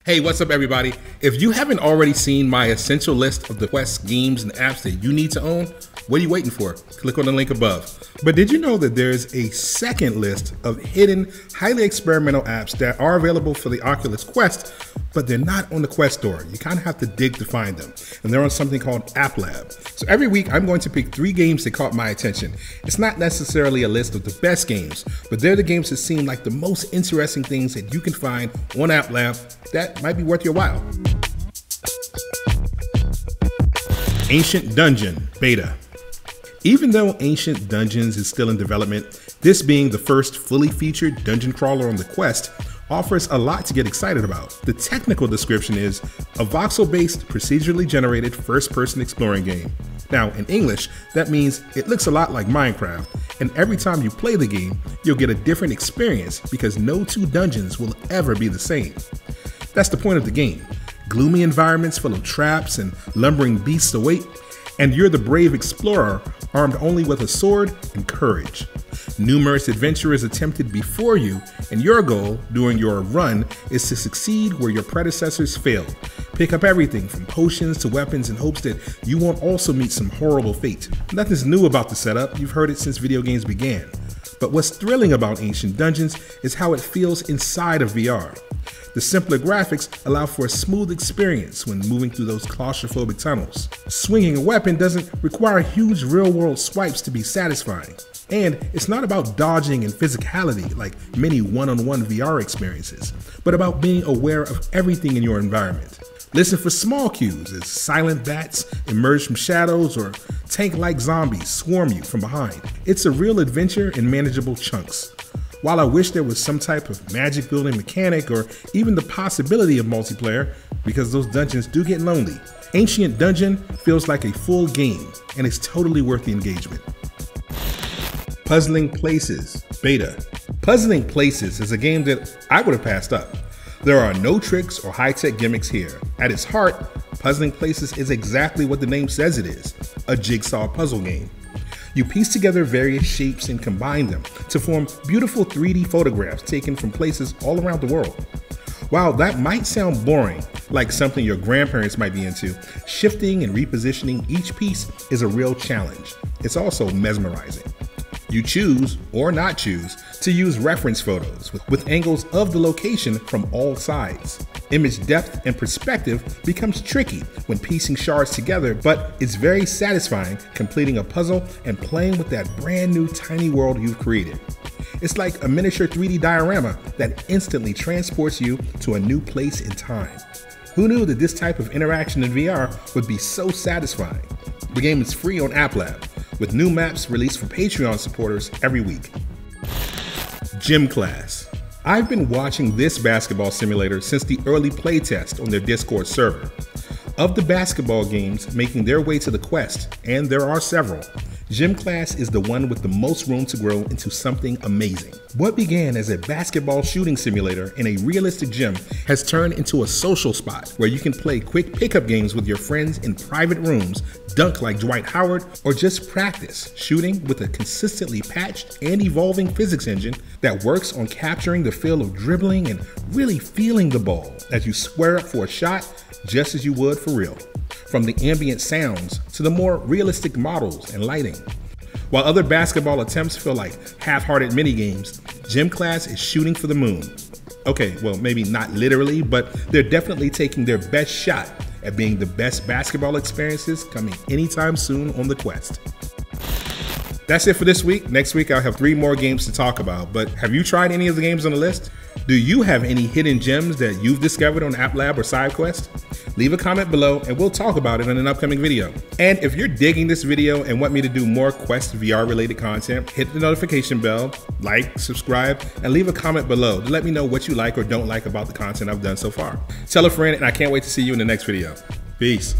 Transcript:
Hey, what's up everybody? If you haven't already seen my essential list of the Quest games and apps that you need to own, what are you waiting for? Click on the link above. But did you know that there's a second list of hidden, highly experimental apps that are available for the Oculus Quest, but they're not on the Quest store. You kind of have to dig to find them. And they're on something called App Lab. So every week I'm going to pick 3 games that caught my attention. It's not necessarily a list of the best games, but they're the games that seem like the most interesting things that you can find on App Lab that might be worth your while. Ancient Dungeon Beta. Even though Ancient Dungeons is still in development, this being the first fully featured dungeon crawler on the Quest offers a lot to get excited about. The technical description is a voxel-based, procedurally generated first-person exploring game. Now, in English, that means it looks a lot like Minecraft, and every time you play the game, you'll get a different experience because no 2 dungeons will ever be the same. That's the point of the game. Gloomy environments full of traps and lumbering beasts await, and you're the brave explorer armed only with a sword and courage. Numerous adventurers attempted before you, and your goal during your run is to succeed where your predecessors failed. Pick up everything from potions to weapons in hopes that you won't also meet some horrible fate. Nothing's new about the setup, you've heard it since video games began. But what's thrilling about Ancient Dungeons is how it feels inside of VR. The simpler graphics allow for a smooth experience when moving through those claustrophobic tunnels. Swinging a weapon doesn't require huge real-world swipes to be satisfying. And it's not about dodging and physicality like many one-on-one VR experiences, but about being aware of everything in your environment. Listen for small cues as silent bats emerge from shadows or tank-like zombies swarm you from behind. It's a real adventure in manageable chunks. While I wish there was some type of magic building mechanic or even the possibility of multiplayer, because those dungeons do get lonely, Ancient Dungeon feels like a full game and it's totally worth the engagement. Puzzling Places Beta. Puzzling Places is a game that I would have passed up. There are no tricks or high-tech gimmicks here. At its heart, Puzzling Places is exactly what the name says it is, a jigsaw puzzle game. You piece together various shapes and combine them to form beautiful 3D photographs taken from places all around the world. While that might sound boring, like something your grandparents might be into, shifting and repositioning each piece is a real challenge. It's also mesmerizing. You choose, or not choose, to use reference photos with angles of the location from all sides. Image depth and perspective becomes tricky when piecing shards together, but it's very satisfying completing a puzzle and playing with that brand new tiny world you've created. It's like a miniature 3D diorama that instantly transports you to a new place in time. Who knew that this type of interaction in VR would be so satisfying? The game is free on App Lab, with new maps released for Patreon supporters every week. Gym Class. I've been watching this basketball simulator since the early playtest on their Discord server. Of the basketball games making their way to the Quest, and there are several, Gym Class is the one with the most room to grow into something amazing. What began as a basketball shooting simulator in a realistic gym has turned into a social spot where you can play quick pickup games with your friends in private rooms, dunk like Dwight Howard, or just practice shooting with a consistently patched and evolving physics engine that works on capturing the feel of dribbling and really feeling the ball as you square up for a shot just as you would for real. From the ambient sounds to the more realistic models and lighting. While other basketball attempts feel like half-hearted mini-games, Gym Class is shooting for the moon. Okay, well maybe not literally, but they're definitely taking their best shot at being the best basketball experiences coming anytime soon on the Quest. That's it for this week. Next week I'll have 3 more games to talk about, but have you tried any of the games on the list? Do you have any hidden gems that you've discovered on App Lab or SideQuest? Leave a comment below and we'll talk about it in an upcoming video. And if you're digging this video and want me to do more Quest VR related content, hit the notification bell, like, subscribe, and leave a comment below to let me know what you like or don't like about the content I've done so far. Tell a friend, and I can't wait to see you in the next video. Peace.